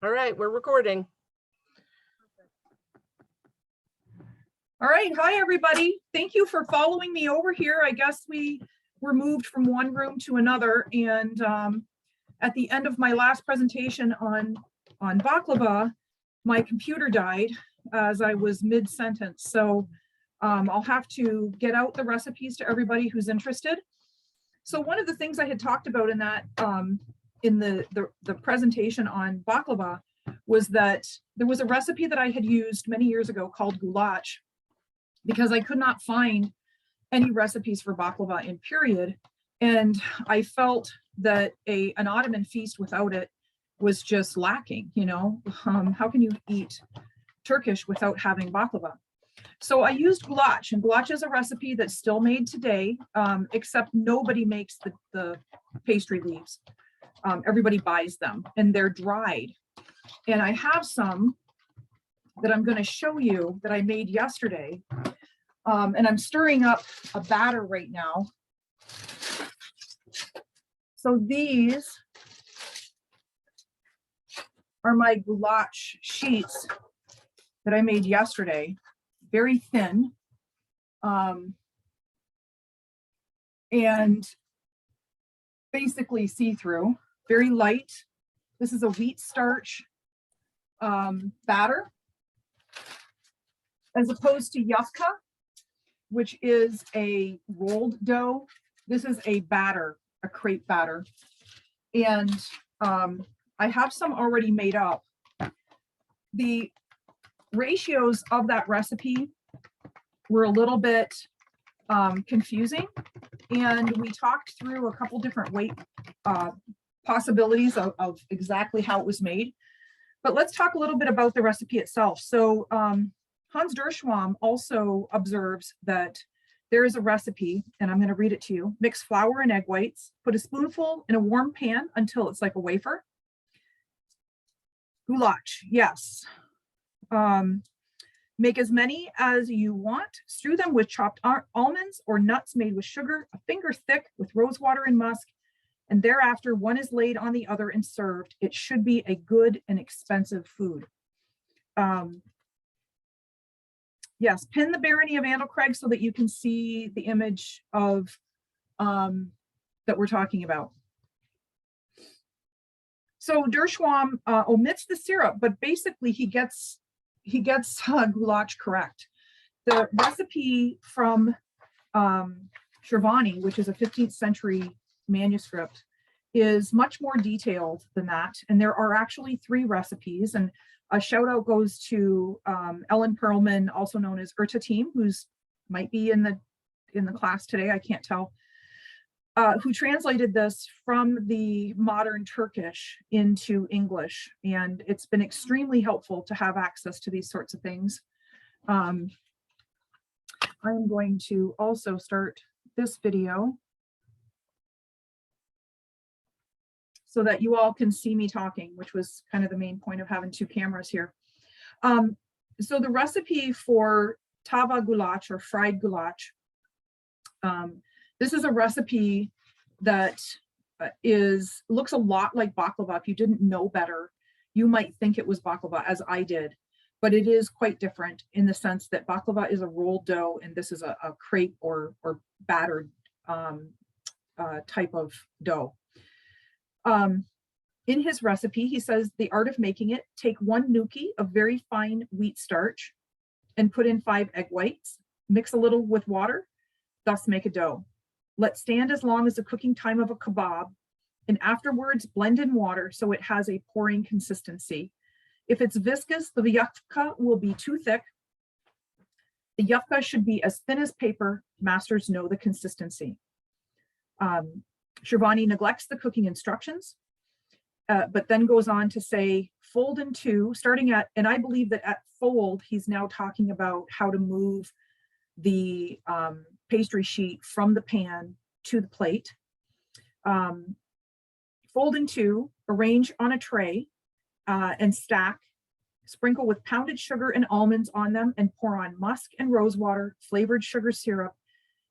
All right, we're recording. All right, hi everybody. Thank you for following me over here. I guess we were moved from one room to another, and at the end of my last presentation on baklava, my computer died as I was mid-sentence. So I'll have to get out the recipes to everybody who's interested. So one of the things I had talked about in that in the presentation on baklava was that there was a recipe that I had used many years ago called Goulash, because I could not find any recipes for baklava in period. And I felt that an Ottoman feast without it was just lacking, you know. How can you eat Turkish without having baklava? So I used Goulash, and Goulash is a recipe that's still made today, except nobody makes the pastry leaves. Everybody buys them, and they're dried. And I have some that I'm going to show you that I made yesterday. And I'm stirring up a batter right now. So these are my Goulash sheets that I made yesterday, very thin. And basically see-through, very light. This is a wheat starch batter, as opposed to yufka, which is a rolled dough. This is a batter, a crepe batter. And I have some already made up. The ratios of that recipe were a little bit confusing. And we talked through a couple different weight possibilities of exactly how it was made. But let's talk a little bit about the recipe itself. So Hans Derschwam also observes that there is a recipe, and I'm going to read it to you. Mix flour and egg whites, put a spoonful in a warm pan until it's like a wafer. Goulash, yes. Make as many as you want. Strew them with chopped almonds or nuts made with sugar, a finger thick with rose water and musk, and thereafter one is laid on the other and served. It should be a good and expensive food. Yes, pin the barony of Andlecraig so that you can see the image of that we're talking about. So Derschwam omits the syrup, but basically he gets Goulash correct. The recipe from Shirvani, which is a 15th century manuscript, is much more detailed than that. And there are actually 3 recipes. And a shout out goes to Ellen Perlman, also known as Urtatim, who's might be in the class today, I can't tell, who translated this from the modern Turkish into English. And it's been extremely helpful to have access to these sorts of things. I am going to also start this video so that you all can see me talking, which was kind of the main point of having 2 cameras here. So the recipe for Tava Goulash, or fried Goulash, this is a recipe that looks a lot like baklava. If you didn't know better, you might think it was baklava, as I did, but it is quite different in the sense that baklava is a rolled dough and this is a crepe or battered type of dough. In his recipe, he says the art of making it: take 1 gnocchi of very fine wheat starch and put in 5 egg whites, mix a little with water, thus make a dough. Let stand as long as the cooking time of a kebab, and afterwards blend in water so it has a pouring consistency. If it's viscous, the yufka will be too thick. The yufka should be as thin as paper. Masters know the consistency. Shirvani neglects the cooking instructions, but then goes on to say, fold in 2, starting at, and I believe that at fold, he's now talking about how to move the pastry sheet from the pan to the plate. Fold in 2, arrange on a tray and stack. Sprinkle with pounded sugar and almonds on them and pour on musk and rose water, flavored sugar syrup.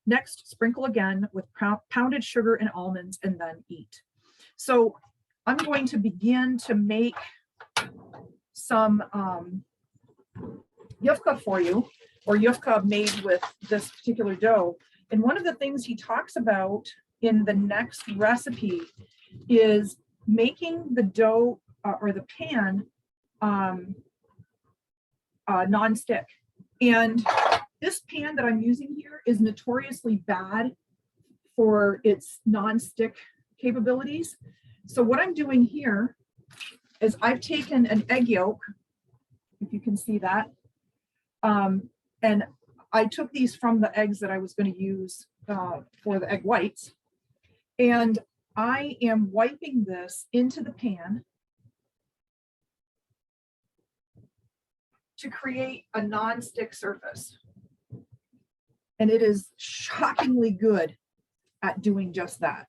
Next, sprinkle again with pounded sugar and almonds and then eat. So I'm going to begin to make some yufka for you, or yufka made with this particular dough. And one of the things he talks about in the next recipe is making the dough or the pan non-stick. And this pan that I'm using here is notoriously bad for its non-stick capabilities. So what I'm doing here is I've taken an egg yolk, if you can see that, and I took these from the eggs that I was going to use for the egg whites, and I am wiping this into the pan to create a non-stick surface. And it is shockingly good at doing just that.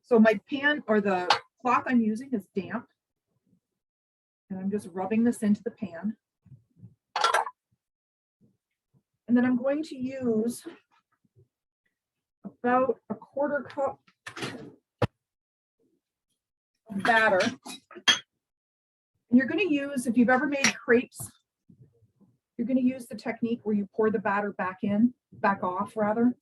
So my pan, or the cloth I'm using, is damp, and I'm just rubbing this into the pan. And then I'm going to use about a quarter cup of batter. And you're going to use, if you've ever made crepes, you're going to use the technique where you pour the batter back off rather.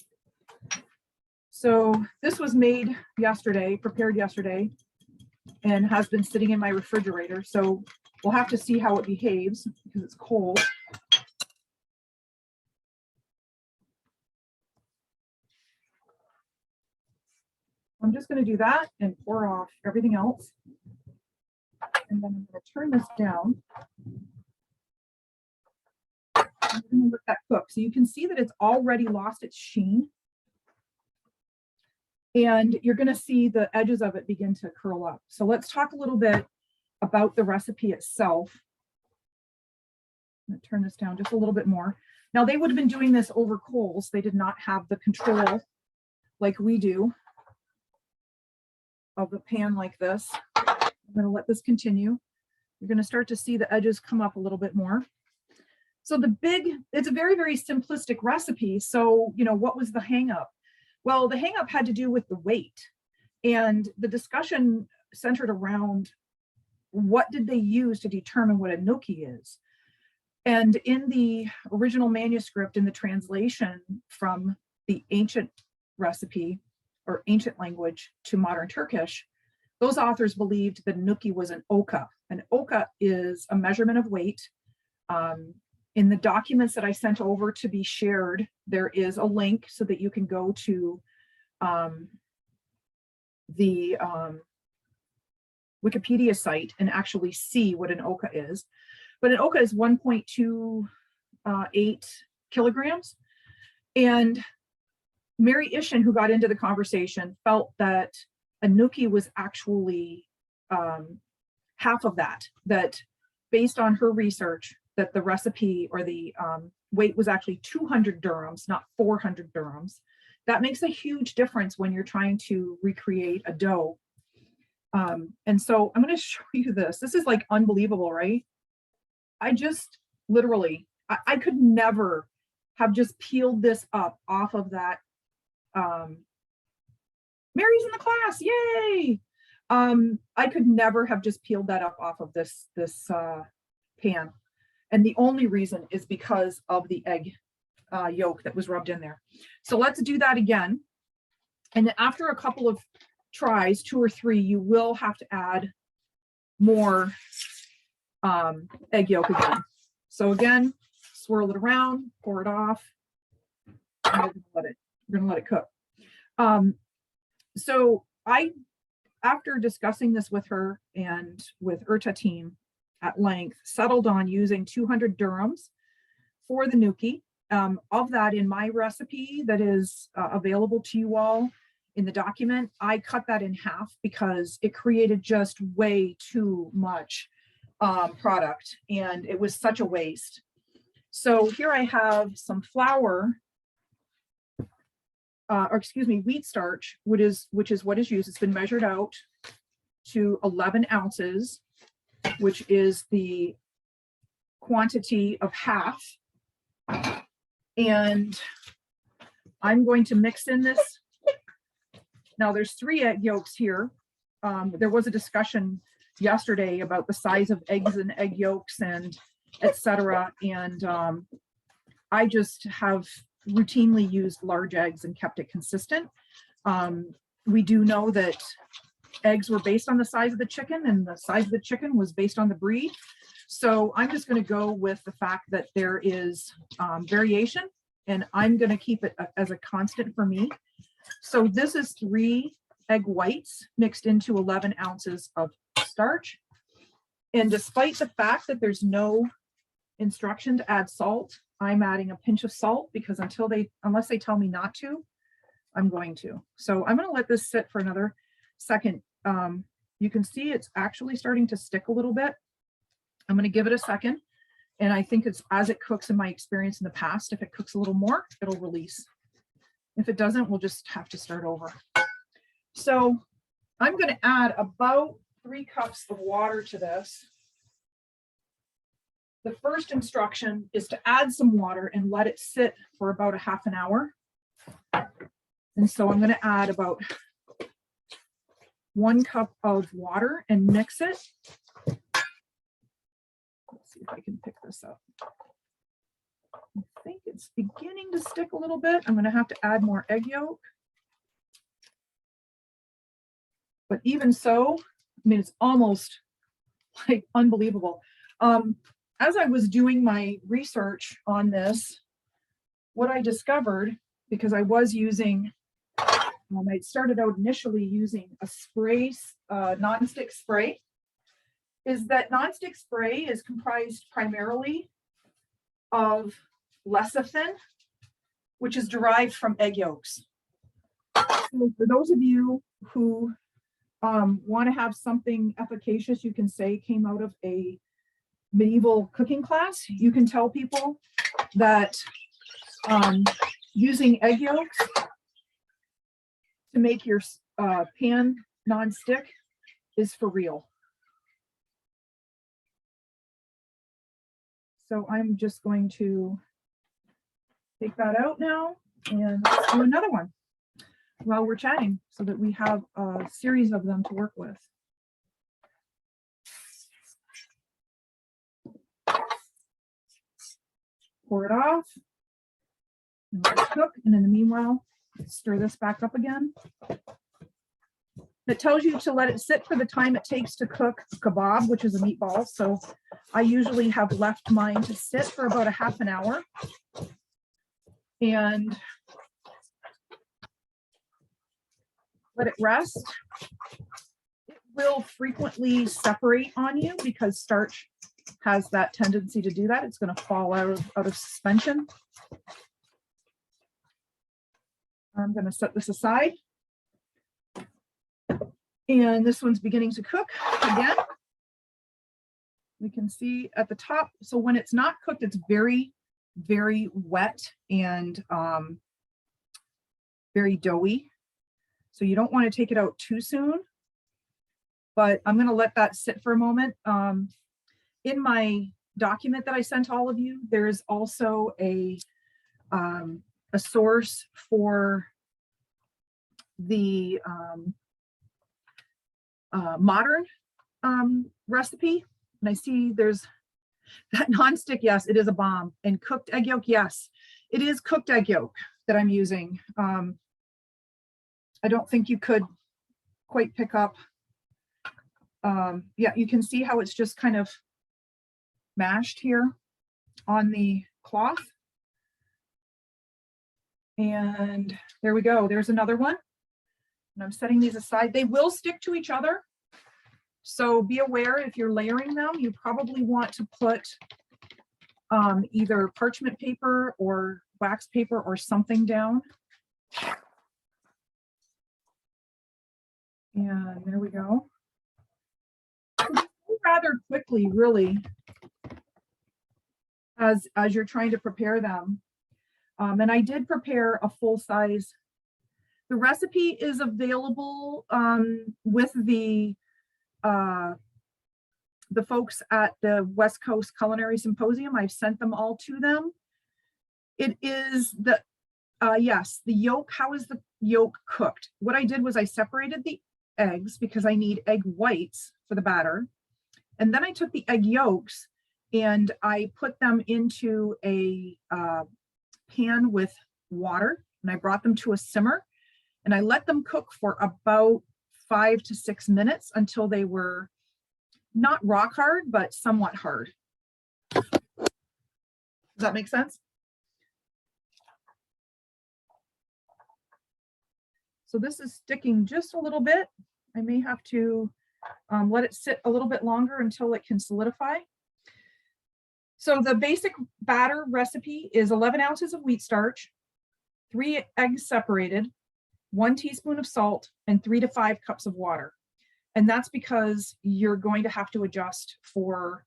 So this was made yesterday, prepared yesterday, and has been sitting in my refrigerator. So we'll have to see how it behaves because it's cold. I'm just going to do that and pour off everything else. And then I'm going to turn this down. I'm going to let that cook. So you can see that it's already lost its sheen. And you're going to see the edges of it begin to curl up. So let's talk a little bit about the recipe itself. I'm going to turn this down just a little bit more. Now, they would have been doing this over coals. They did not have the control like we do of the pan like this. I'm going to let this continue. You're going to start to see the edges come up a little bit more. So it's a very, very simplistic recipe. So, what was the hang up? Well, the hang up had to do with the weight, and the discussion centered around what did they use to determine what a gnocchi is. And in the original manuscript, in the translation from the ancient recipe or ancient language to modern Turkish, those authors believed that gnocchi was an oka. An oka is a measurement of weight. In the documents that I sent over to be shared, there is a link so that you can go to the Wikipedia site and actually see what an oka is. But an oka is 1.28 kilograms. And Mary Ishin, who got into the conversation, felt that a gnocchi was actually half of that, that based on her research, that the recipe or the weight was actually 200 dirhams, not 400 dirhams. That makes a huge difference when you're trying to recreate a dough. And so I'm going to show you this. This is like unbelievable, right? I just literally, I could never have just peeled this up off of that. Mary's in the class, yay! I could never have just peeled that up off of this pan. And the only reason is because of the egg yolk that was rubbed in there. So let's do that again. And after a couple of tries, 2 or 3, you will have to add more egg yolk again. So again, swirl it around, pour it off, and we're gonna let it cook. So after discussing this with her and with Urta team at length, settled on using 200 dirhams for the gnocchi. Of that, in my recipe that is available to you all in the document, I cut that in half because it created just way too much product, and it was such a waste. So here I have some flour, wheat starch, which is what is used. It's been measured out to 11 ounces, which is the quantity of half. And I'm going to mix in this. Now there's 3 egg yolks here. There was a discussion yesterday about the size of eggs and egg yolks and etc. And I just have routinely used large eggs and kept it consistent. We do know that eggs were based on the size of the chicken, and the size of the chicken was based on the breed. So I'm just going to go with the fact that there is variation, and I'm going to keep it as a constant for me. So this is 3 egg whites mixed into 11 ounces of starch. And despite the fact that there's no instruction to add salt, I'm adding a pinch of salt because unless they tell me not to, I'm going to. So I'm going to let this sit for another second. You can see it's actually starting to stick a little bit. I'm going to give it a second. And I think it's as it cooks, in my experience in the past, if it cooks a little more, it'll release. If it doesn't, we'll just have to start over. So I'm going to add about 3 cups of water to this. The first instruction is to add some water and let it sit for about a half an hour. And so I'm going to add about 1 cup of water and mix it. Let's see if I can pick this up. I think it's beginning to stick a little bit. I'm going to have to add more egg yolk. But even so, I mean, it's almost like unbelievable. As I was doing my research on this, what I discovered, because I was using, I started out initially using a spray, nonstick spray, is that nonstick spray is comprised primarily of lecithin, which is derived from egg yolks. So for those of you who want to have something efficacious, you can say came out of a medieval cooking class, you can tell people that using egg yolks to make your pan non-stick is for real. So I'm just going to take that out now and let's do another one while we're chatting so that we have a series of them to work with. Pour it off and let it cook. And in the meanwhile, stir this back up again. It tells you to let it sit for the time it takes to cook kebab, which is a meatball. So I usually have left mine to sit for about a half an hour. And let it rest. It will frequently separate on you because starch has that tendency to do that. It's going to fall out of suspension. I'm going to set this aside. And this one's beginning to cook again. We can see at the top. So when it's not cooked, it's very, very wet and very doughy. So you don't want to take it out too soon. But I'm going to let that sit for a moment. In my document that I sent all of you, there's also a source for the modern recipe. And I see there's that nonstick. Yes, it is a bomb. And cooked egg yolk. Yes, it is cooked egg yolk that I'm using. I don't think you could quite pick up. Yeah, you can see how it's just kind of mashed here on the cloth. And there we go. There's another one. And I'm setting these aside. They will stick to each other. So be aware if you're layering them, you probably want to put either parchment paper or wax paper or something down. And there we go. Rather quickly, really, as you're trying to prepare them. And I did prepare a full size. The recipe is available with the folks at the West Coast Culinary Symposium. I've sent them all to them. It is the, yes, the yolk. How is the yolk cooked? What I did was I separated the eggs because I need egg whites for the batter. And then I took the egg yolks and I put them into a pan with water, and I brought them to a simmer, and I let them cook for about 5 to 6 minutes until they were not rock hard, but somewhat hard. Does that make sense? So this is sticking just a little bit. I may have to let it sit a little bit longer until it can solidify. So the basic batter recipe is 11 ounces of wheat starch, 3 eggs separated, 1 teaspoon of salt, and 3 to 5 cups of water. And that's because you're going to have to adjust for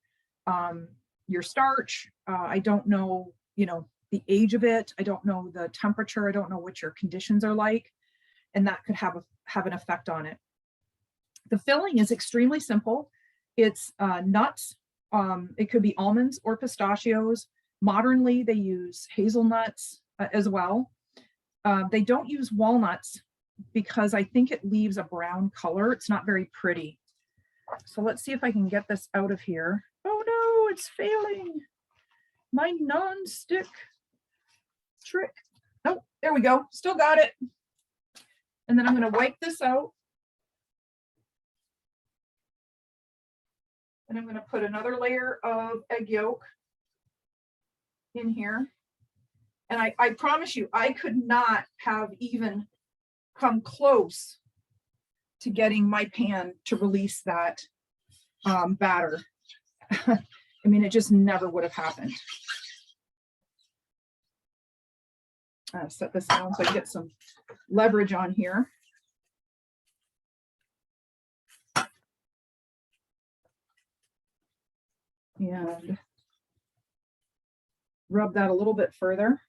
your starch. I don't know, the age of it. I don't know the temperature. I don't know what your conditions are like. And that could have an effect on it. The filling is extremely simple. It's nuts. It could be almonds or pistachios. Modernly, they use hazelnuts as well. They don't use walnuts because I think it leaves a brown color. It's not very pretty. So let's see if I can get this out of here. Oh no, it's failing. My non-stick trick. Oh, there we go. Still got it. And then I'm going to wipe this out. And I'm going to put another layer of egg yolk in here. And I promise you, I could not have even come close to getting my pan to release that batter. I mean, it just never would have happened. Set this down so I can get some leverage on here. And rub that a little bit further.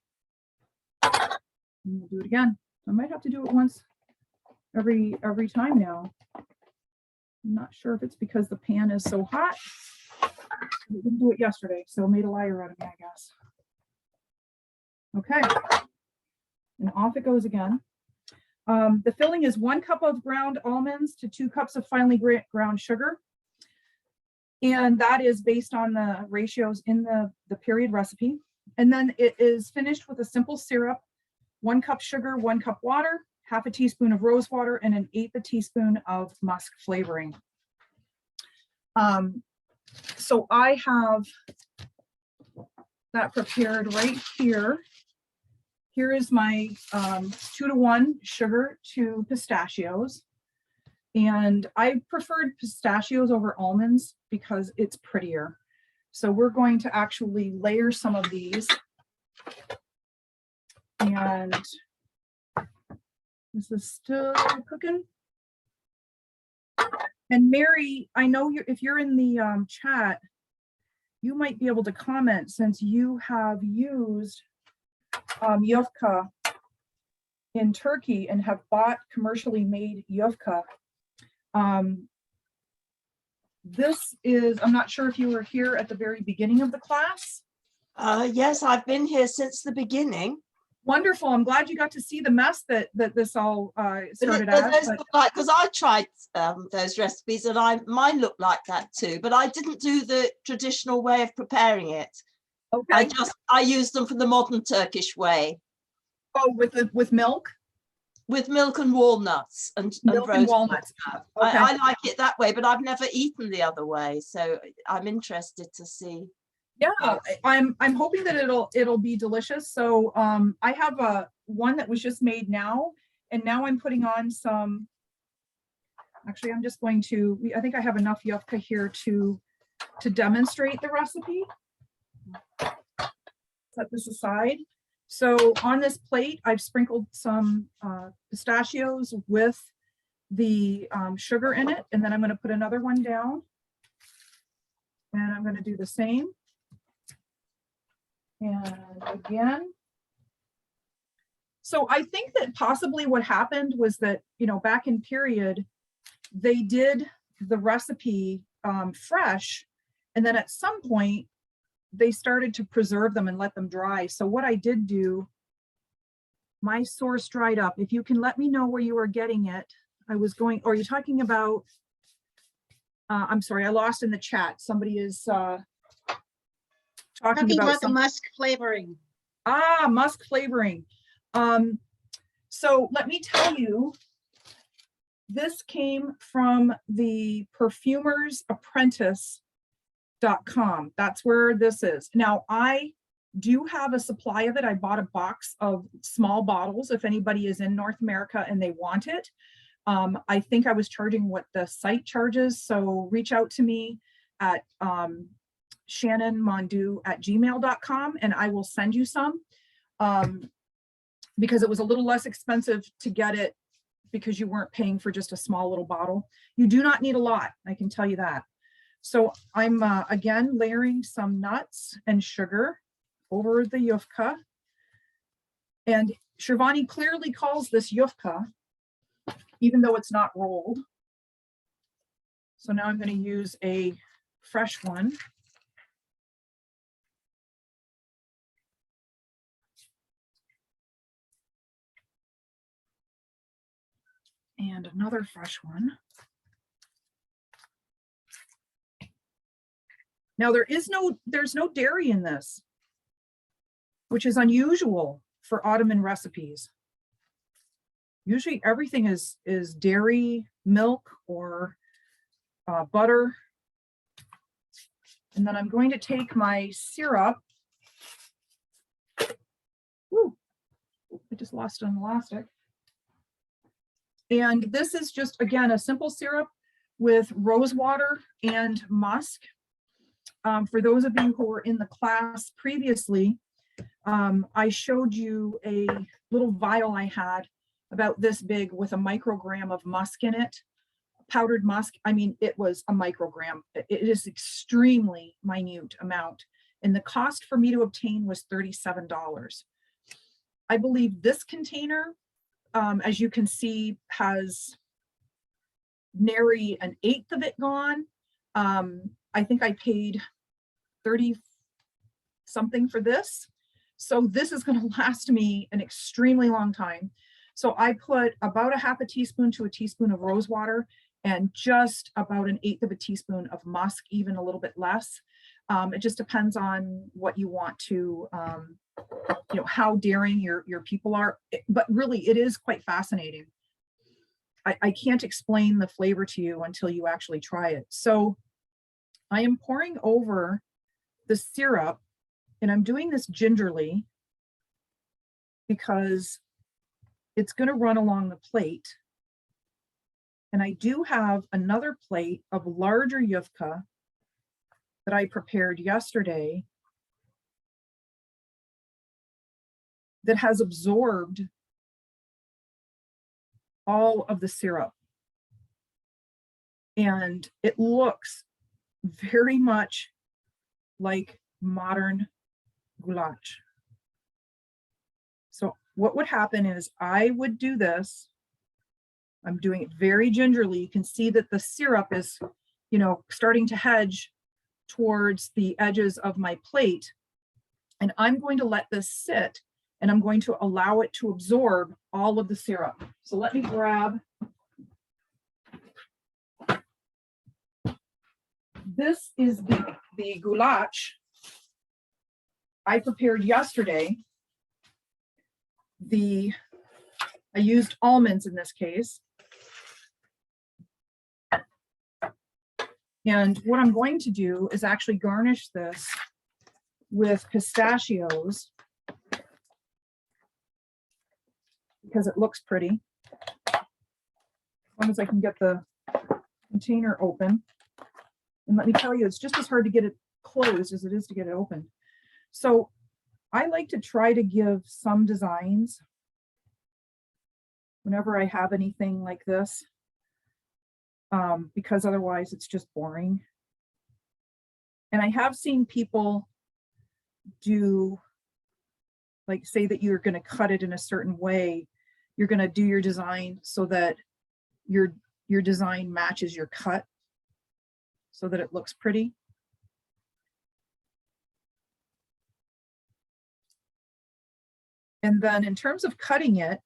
And we'll do it again. I might have to do it once every time now. I'm not sure if it's because the pan is so hot. We didn't do it yesterday, so made a liar out of me, I guess. Okay. And off it goes again. The filling is 1 cup of ground almonds to 2 cups of finely ground sugar. And that is based on the ratios in the period recipe. And then it is finished with a simple syrup, 1 cup sugar, 1 cup water, half a teaspoon of rose water, and 1/8 a teaspoon of musk flavoring. So I have that prepared right here. Here is my 2-to-1 sugar to pistachios. And I preferred pistachios over almonds because it's prettier. So we're going to actually layer some of these. And this is still cooking. And Mary, I know if you're in the chat, you might be able to comment since you have used yufka in Turkey and have bought commercially made yufka. This is, I'm not sure if you were here at the very beginning of the class. Yes, I've been here since the beginning. Wonderful. I'm glad you got to see the mess that this all started as. Because I tried those recipes and mine looked like that too, but I didn't do the traditional way of preparing it. Okay. I used them for the modern Turkish way. Oh, with milk? With milk and walnuts and milk and walnuts. Okay. I like it that way, but I've never eaten the other way, so I'm interested to see. Yeah, I'm hoping that it'll be delicious. So I have one that was just made now, and now I'm putting on some. Actually, I'm just going to. I think I have enough yufka here to demonstrate the recipe. Set this aside. So on this plate, I've sprinkled some pistachios with the sugar in it, and then I'm going to put another one down, and I'm going to do the same. And again. So I think that possibly what happened was that, back in period, they did the recipe fresh, and then at some point they started to preserve them and let them dry. So what I did do, my source dried up. If you can let me know where you are getting it, I was going, or you're talking about, I'm sorry, I lost in the chat. Somebody is talking about the musk flavoring. Ah, musk flavoring. So let me tell you, this came from the perfumersapprentice.com. That's where this is. Now, I do have a supply of it. I bought a box of small bottles if anybody is in North America and they want it. I think I was charging what the site charges. So reach out to me at shannonmondu@gmail.com and I will send you some because it was a little less expensive to get it because you weren't paying for just a small little bottle. You do not need a lot, I can tell you that. So I'm again layering some nuts and sugar over the yufka. And Shirvani clearly calls this yufka, even though it's not rolled. So now I'm going to use a fresh one. And another fresh one. Now there's no dairy in this, which is unusual for Ottoman recipes. Usually everything is dairy, milk, or butter. And then I'm going to take my syrup. Ooh, I just lost an elastic. And this is just, again, a simple syrup with rose water and musk. For those of you who were in the class previously, I showed you a little vial I had about this big with a microgram of musk in it, powdered musk. I mean, it was a microgram. It is extremely minute amount. And the cost for me to obtain was $37. I believe this container, as you can see, has nary an eighth of it gone. I think I paid 30 something for this. So this is going to last me an extremely long time. So I put about a half a teaspoon to a teaspoon of rose water and just about an eighth of a teaspoon of musk, even a little bit less. It just depends on what you want to, you know, how daring your people are. But really, it is quite fascinating. I can't explain the flavor to you until you actually try it. So I am pouring over the syrup, and I'm doing this gingerly because it's going to run along the plate. And I do have another plate of larger yufka that I prepared yesterday that has absorbed all of the syrup. And it looks very much like modern goulash. So what would happen is I would do this. I'm doing it very gingerly. You can see that the syrup is, you know, starting to hedge towards the edges of my plate. And I'm going to let this sit and I'm going to allow it to absorb all of the syrup. So let me grab. This is the goulash I prepared yesterday. I used almonds in this case. And what I'm going to do is actually garnish this with pistachios because it looks pretty. As long as I can get the container open. And let me tell you, it's just as hard to get it closed as it is to get it open. So I like to try to give some designs whenever I have anything like this, because otherwise it's just boring. And I have seen people do, like, say that you're going to cut it in a certain way. You're going to do your design so that your design matches your cut so that it looks pretty. And then in terms of cutting it,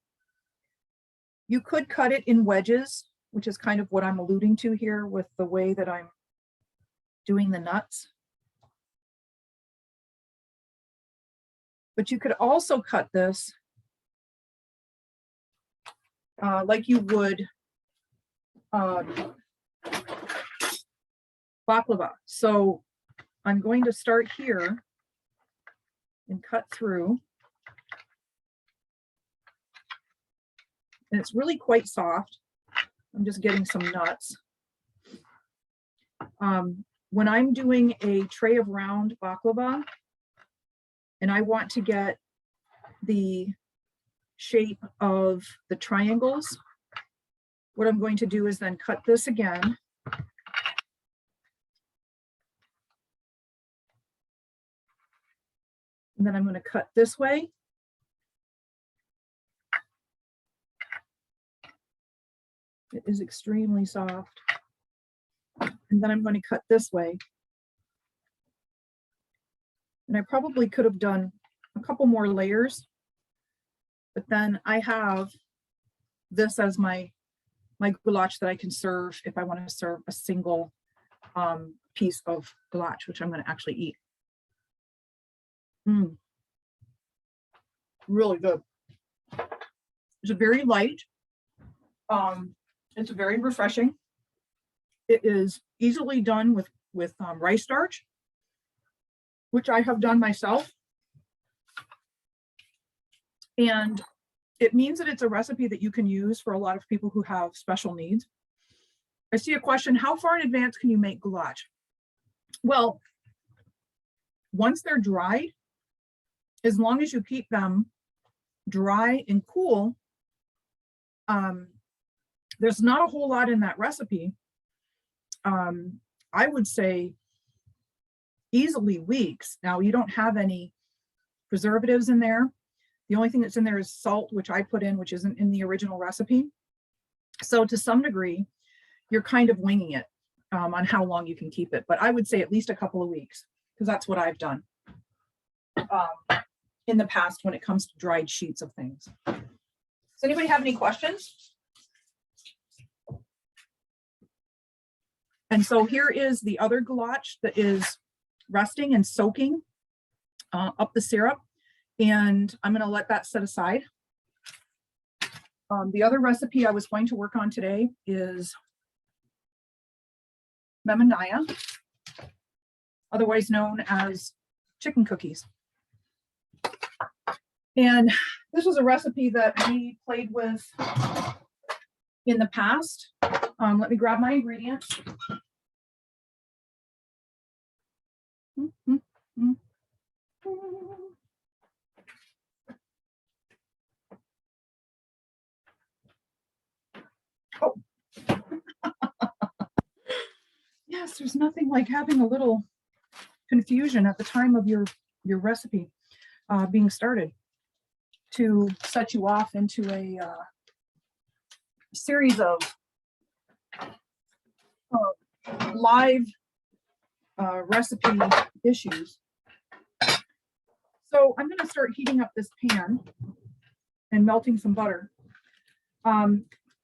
you could cut it in wedges which is kind of what I'm alluding to here with the way that I'm doing the nuts. But you could also cut this like you would baklava. So I'm going to start here and cut through. And it's really quite soft. I'm just getting some nuts. When I'm doing a tray of round baklava, and I want to get the shape of the triangles, what I'm going to do is then cut this again. And then I'm going to cut this way. It is extremely soft. And then I'm going to cut this way. And I probably could have done a couple more layers, but then I have this as my goulash that I can serve if I want to serve a single piece of goulash, which I'm going to actually eat. Really good. It's very light. It's very refreshing. It is easily done with rice starch, which I have done myself. And it means that it's a recipe that you can use for a lot of people who have special needs. I see a question, how far in advance can you make goulash? Well, once they're dried, as long as you keep them dry and cool, there's not a whole lot in that recipe. I would say easily weeks. Now, you don't have any preservatives in there. The only thing that's in there is salt, which I put in, which isn't in the original recipe. So to some degree, you're kind of winging it on how long you can keep it. But I would say at least a couple of weeks, because that's what I've done in the past when it comes to dried sheets of things. Does anybody have any questions? And so here is the other goulash that is resting and soaking up the syrup. And I'm going to let that set aside. The other recipe I was going to work on today is Memmuniye, otherwise known as chicken cookies. And this was a recipe that we played with in the past. Let me grab my ingredients. Oh. Yes, there's nothing like having a little confusion at the time of your recipe being started to set you off into a series of live recipe issues. So I'm going to start heating up this pan and melting some butter.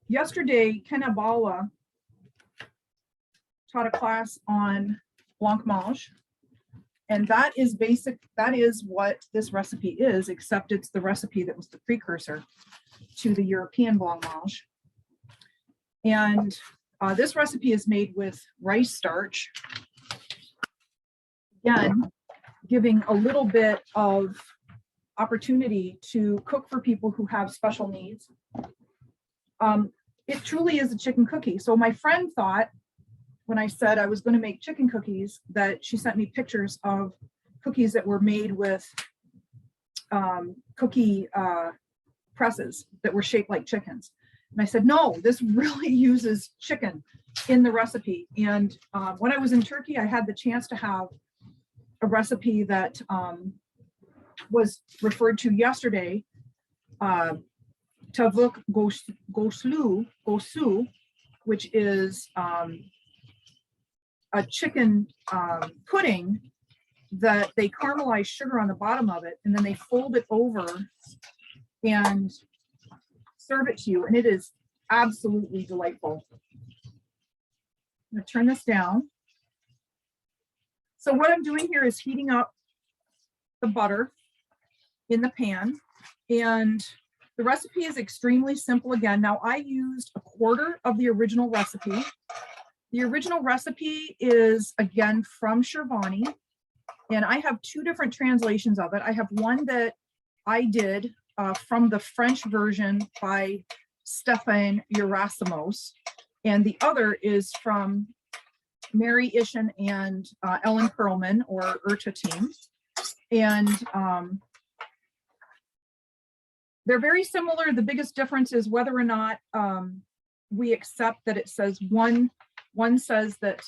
Yesterday, Hanimevali taught a class on Blanc Mange, and that is what this recipe is, except it's the recipe that was the precursor to the European Blanc Mange. And this recipe is made with rice starch, again, giving a little bit of opportunity to cook for people who have special needs. It truly is a chicken cookie. So my friend thought, when I said I was going to make chicken cookies, that she sent me pictures of cookies that were made with cookie presses that were shaped like chickens. And I said, no, this really uses chicken in the recipe. And when I was in Turkey, I had the chance to have a recipe that was referred to yesterday, Tava Goulach, which is a chicken pudding that they caramelize sugar on the bottom of it, and then they fold it over and serve it to you. And it is absolutely delightful. I'm going to turn this down. So what I'm doing here is heating up the butter in the pan, and the recipe is extremely simple again. Now I used a quarter of the original recipe. The original recipe is again from Shirvani, and I have two different translations of it. I have one that I did from the French version by Stéphane Yerasimos, and the other is from Mary Ishin and Ellen Perlman, or Urta team. And they're very similar. The biggest difference is whether or not we accept that it says one says that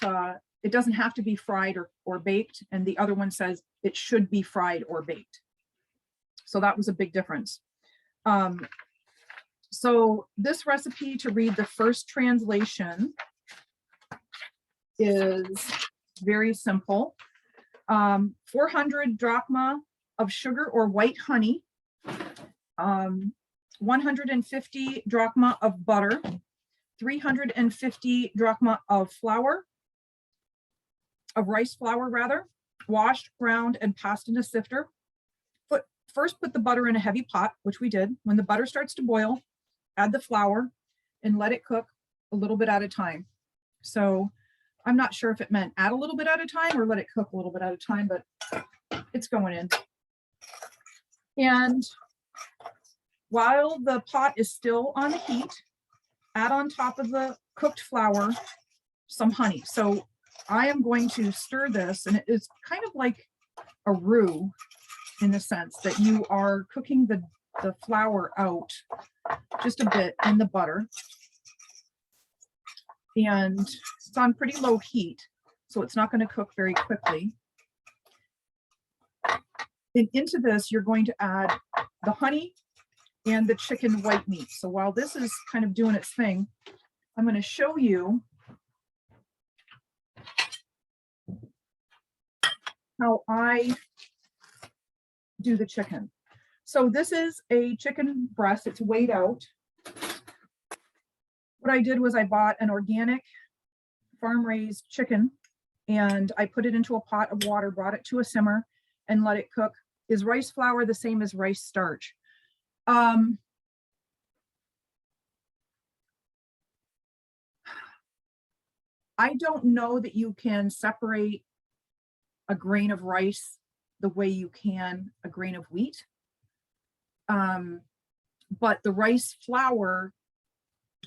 it doesn't have to be fried or baked, and the other one says it should be fried or baked. So that was a big difference. So this recipe, to read the first translation, is very simple. 400 drachma of sugar or white honey, 150 drachma of butter, 350 drachma of flour, of rice flour rather, washed, ground, and passed in a sifter. First put the butter in a heavy pot, which we did. When the butter starts to boil, add the flour and let it cook a little bit at a time. So I'm not sure if it meant add a little bit at a time or let it cook a little bit at a time, but it's going in. And while the pot is still on the heat, add on top of the cooked flour some honey. So I am going to stir this, and it is kind of like a roux in the sense that you are cooking the flour out just a bit in the butter. And it's on pretty low heat, so it's not going to cook very quickly. And into this, you're going to add the honey and the chicken white meat. So while this is kind of doing its thing, I'm going to show you how I do the chicken. So this is a chicken breast. It's weighed out. What I did was I bought an organic farm-raised chicken, and I put it into a pot of water, brought it to a simmer, and let it cook. Is rice flour the same as rice starch? I don't know that you can separate a grain of rice the way you can a grain of wheat. But the rice flour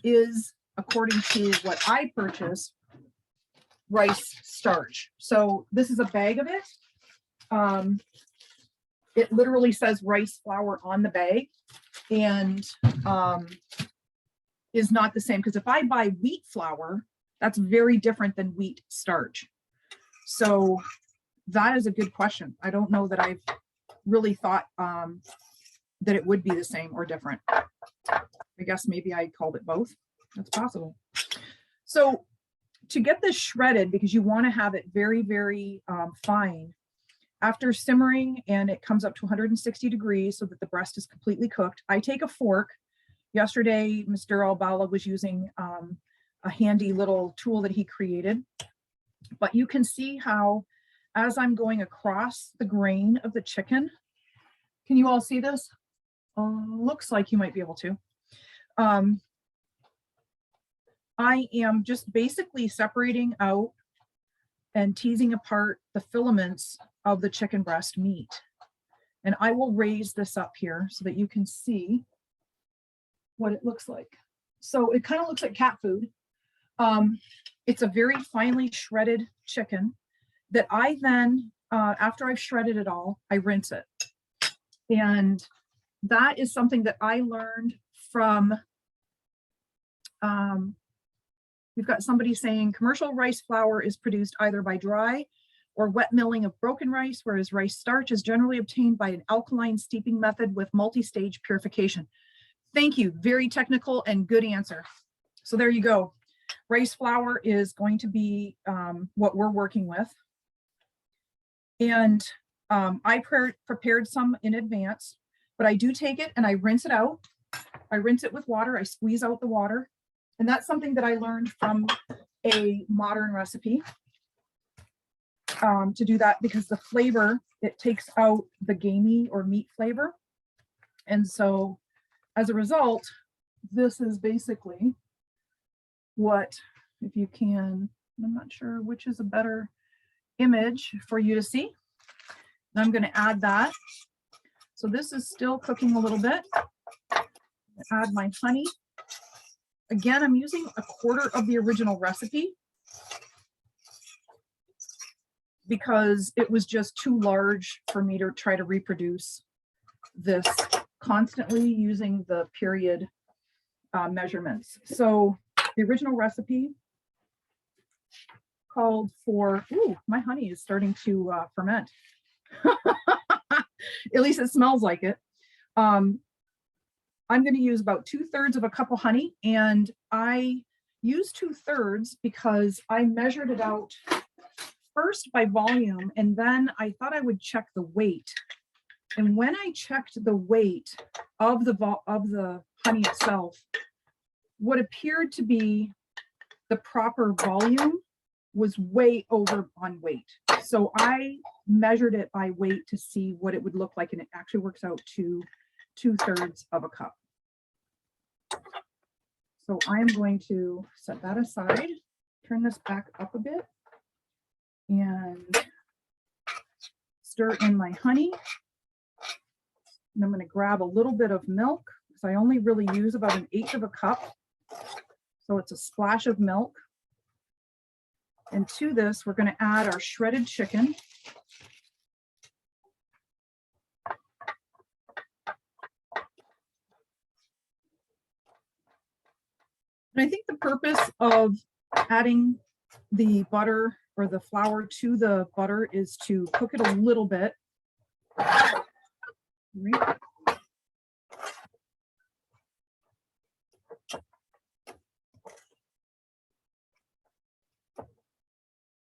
is, according to what I purchased, rice starch. So this is a bag of it. It literally says rice flour on the bag, and is not the same, because if I buy wheat flour, that's very different than wheat starch. So that is a good question. I don't know that I've really thought that it would be the same or different. I guess maybe I called it both. That's possible. So to get this shredded, because you want to have it very, very fine, after simmering and it comes up to 160 degrees so that the breast is completely cooked, I take a fork. Yesterday, Mr. Albala was using a handy little tool that he created. But you can see how, as I'm going across the grain of the chicken, can you all see this? Looks like you might be able to. I am just basically separating out and teasing apart the filaments of the chicken breast meat. And I will raise this up here so that you can see what it looks like. So it kind of looks like cat food. It's a very finely shredded chicken that I then, after I've shredded it all, I rinse it. And that is something that I learned from, we've got somebody saying commercial rice flour is produced either by dry or wet milling of broken rice, whereas rice starch is generally obtained by an alkaline steeping method with multi-stage purification. Thank you, very technical and good answer. So there you go. Rice flour is going to be what we're working with. And I prepared some in advance, but I do take it and I rinse it out. I rinse it with water. I squeeze out the water, And that's something that I learned from a modern recipe, to do that, because the flavor, it takes out the gamey or meat flavor. And so as a result, this is basically what, if you can, I'm not sure which is a better image for you to see. I'm going to add that. So this is still cooking a little bit. Add my honey. Again, I'm using 1/4 of the original recipe because it was just too large for me to try to reproduce this constantly using the period measurements. So the original recipe called for, ooh, my honey is starting to ferment. At least it smells like it. I'm going to use about 2/3 of a cup of honey, and I use 2/3 because I measured it out first by volume, and then I thought I would check the weight. And when I checked the weight of the honey itself, what appeared to be the proper volume was way over on weight. So I measured it by weight to see what it would look like, and it actually works out to 2/3 of a cup. So I am going to set that aside, turn this back up a bit, and stir in my honey. And I'm going to grab a little bit of milk, because I only really use about 1/8 of a cup. So it's a splash of milk. And to this, we're going to add our shredded chicken. And I think the purpose of adding the butter or the flour to the butter is to cook it a little bit. Right.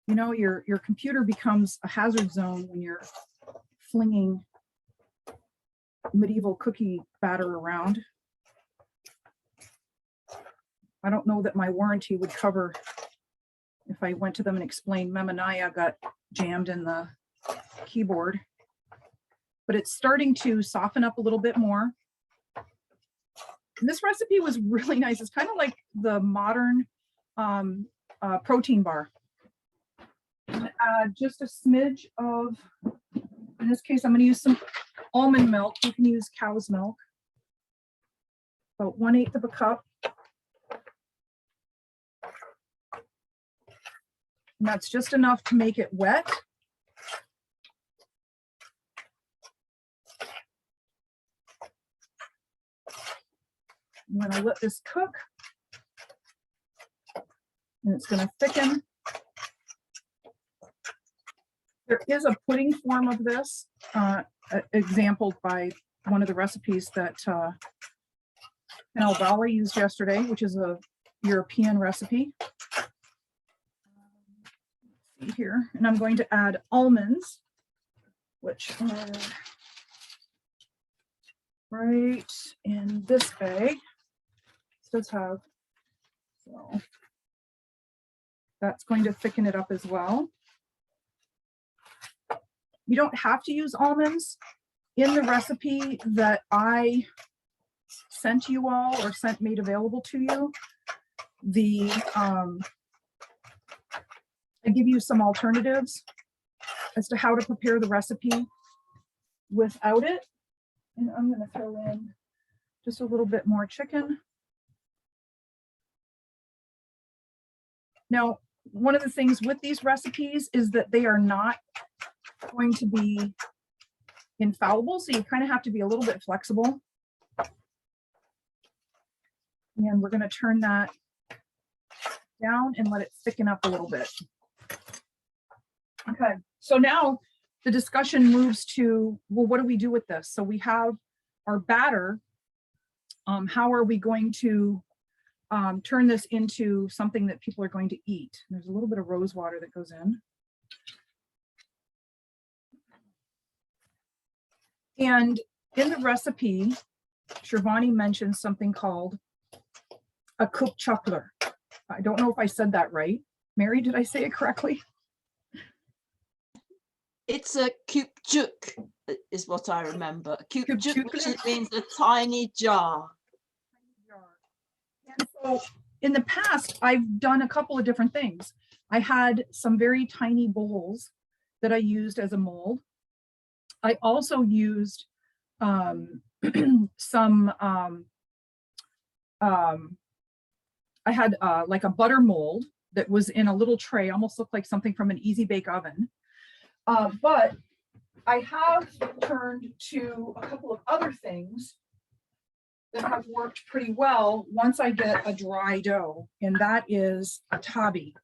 You know, your computer becomes a hazard zone when you're flinging medieval cookie batter around. I don't know that my warranty would cover if I went to them and explained Memmuniye got jammed in the keyboard. But it's starting to soften up a little bit more. And this recipe was really nice. It's kind of like the modern protein bar. Just a smidge of, in this case, I'm going to use some almond milk. You can use cow's milk. About 1/8 of a cup. And that's just enough to make it wet. I'm going to let this cook, and it's going to thicken. There is a pudding form of this, exampled by one of the recipes that Hanimevali used yesterday, which is a European recipe. Let's see here, and I'm going to add almonds, which are right in this bag. This does have, so that's going to thicken it up as well. You don't have to use almonds. In the recipe that I sent you all, or made available to you, I give you some alternatives as to how to prepare the recipe without it. And I'm going to throw in just a little bit more chicken. Now, one of the things with these recipes is that they are not going to be infallible, so you kind of have to be a little bit flexible. And we're going to turn that down and let it thicken up a little bit. Okay, so now the discussion moves to, well, what do we do with this? So we have our batter. How are we going to turn this into something that people are going to eat? There's a little bit of rose water that goes in. And in the recipe, Shirvani mentions something called a Qiliclu. I don't know if I said that right. Mary, did I say it correctly? It's a kupchuk, is what I remember. Kupchuk, which Kupchuk. means a tiny jar. And so in the past, I've done a couple of different things. I had some very tiny bowls that I used as a mold. I also used some, I had like a butter mold that was in a little tray, almost looked like something from an easy bake oven. But I have turned to a couple of other things that have worked pretty well once I get a dry dough, and that is a tabi.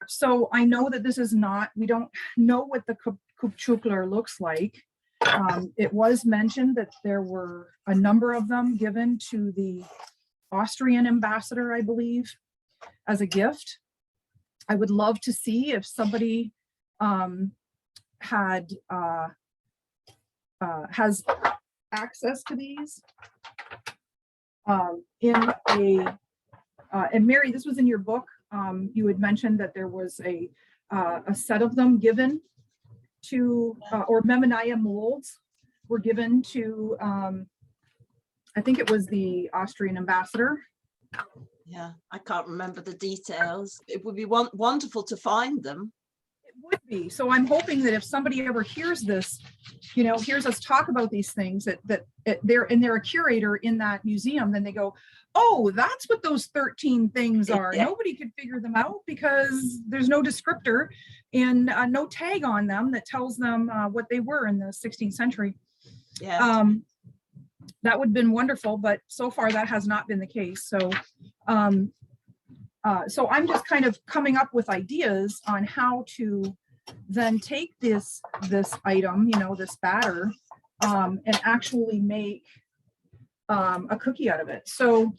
So I know that this is not, we don't know what the Qiliclu looks like. It was mentioned that there were a number of them given to the Austrian ambassador, I believe, as a gift. I would love to see if somebody has access to these in a, and Mary, this was in your book. You had mentioned that there was a set of them given to, or Memmuniye molds were given to, I think it was the Austrian ambassador. Yeah, I can't remember the details. It would be wonderful to find them. It would be. So I'm hoping that if somebody ever hears this, you know, hears us talk about these things, that they're a curator in that museum, then they go, oh, that's what those 13 things are. Yeah. Nobody could figure them out because there's no descriptor and no tag on them that tells them what they were in the 16th century. Yeah. That would have been wonderful, but so far that has not been the case. So, so I'm just kind of coming up with ideas on how to then take this item, you know, this batter, and actually make a cookie out of it. So,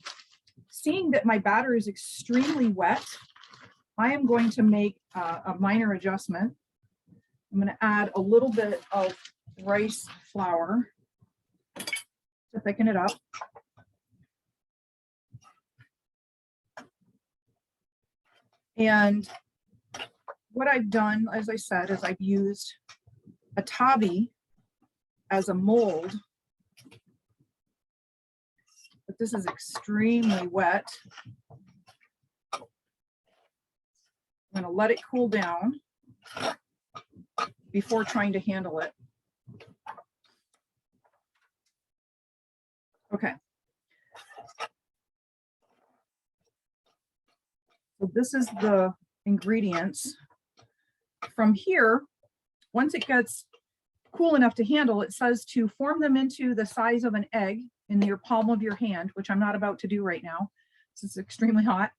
seeing that my batter is extremely wet, I am going to make a minor adjustment. I'm going to add a little bit of rice flour to thicken it up. And what I've done, as I said, is I've used a tabi as a mold, but this is extremely wet. I'm going to let it cool down before trying to handle it. Okay. So this is the ingredients. From here, once it gets cool enough to handle, it says to form them into the size of an egg in your palm of your hand, which I'm not about to do right now. This is extremely hot.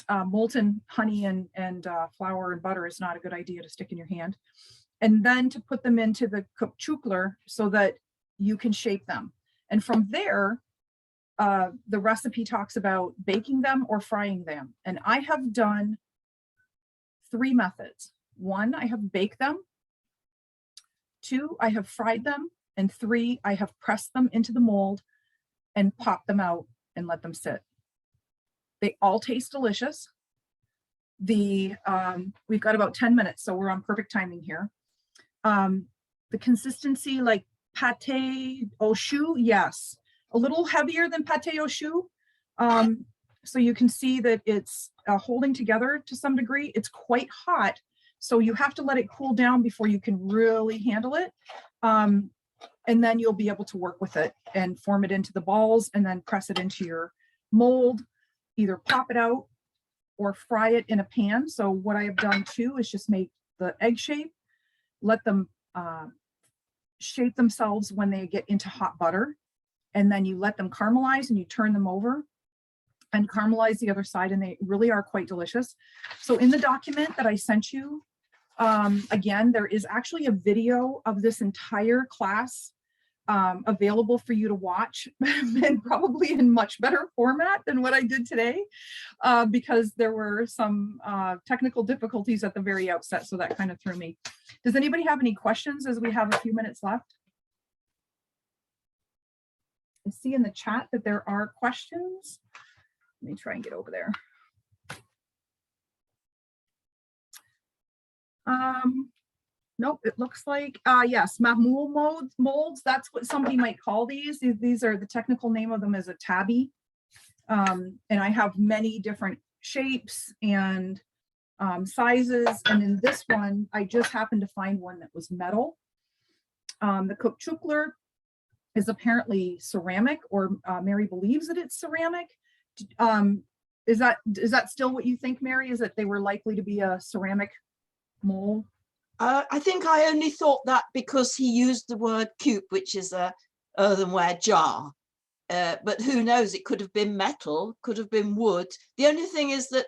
Molten honey and flour and butter is not a good idea to stick in your hand. And then to put them into the Qiliclu so that you can shape them. And from there, the recipe talks about baking them or frying them. And I have done 3 methods. 1, I have baked them. 2, I have fried them. And 3, I have pressed them into the mold and popped them out and let them sit. They all taste delicious. We've got about 10 minutes, so we're on perfect timing here. The consistency, like pâté au choux, yes. A little heavier than pâté au choux. So you can see that it's holding together to some degree. It's quite hot, so you have to let it cool down before you can really handle it. And then you'll be able to work with it and form it into the balls and then press it into your mold, either pop it out or fry it in a pan. So what I have done too is just make the egg shape, let them shape themselves when they get into hot butter. And then you let them caramelize and you turn them over and caramelize the other side, and they really are quite delicious. So in the document that I sent you, again, there is actually a video of this entire class available for you to watch, and probably in much better format than what I did today, because there were some technical difficulties at the very outset, so that kind of threw me. Does anybody have any questions as we have a few minutes left? I see in the chat that there are questions. Let me try and get over there. Nope, it looks like, yes, mahmoul molds. That's what somebody might call these. These are, the technical name of them is a tabby. And I have many different shapes and sizes. And in this one, I just happened to find one that was metal. The Qiliclu is apparently ceramic, or Mary believes that it's ceramic. Is that still what you think, Mary? Is that they were likely to be a ceramic mold? I think I only thought that because he used the word cup, which is a earthenware jar. But who knows, it could have been metal, could have been wood. The only thing is that,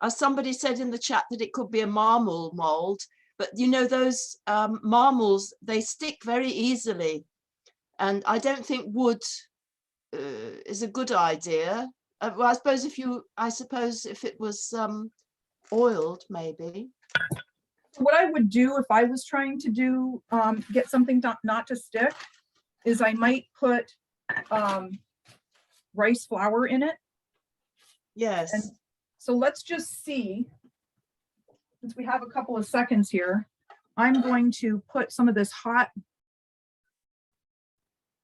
as somebody said in the chat, that it could be a marble mold. But you know, those marbles, they stick very easily. And I don't think wood is a good idea. Well, I suppose if it was oiled, maybe. What I would do if I was trying to do get something not to stick is I might put rice flour in it. Yes. And so let's just see, since we have a couple of seconds here, I'm going to put some of this hot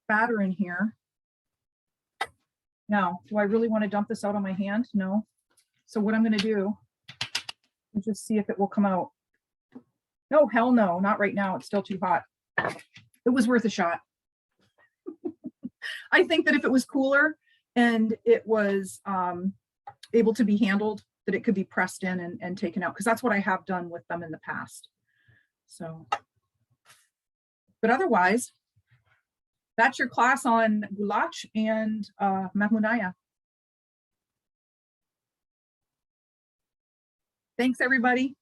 batter in here. Now, do I really want to dump this out on my hand? No. So what I'm going to do is just see if it will come out. No, hell no, not right now. It's still too hot. It was worth a shot. I think that if it was cooler and it was able to be handled, that it could be pressed in and taken out, because that's what I have done with them in the past. So, but otherwise, that's your class on Goulach and Memmuniye. Thanks, everybody.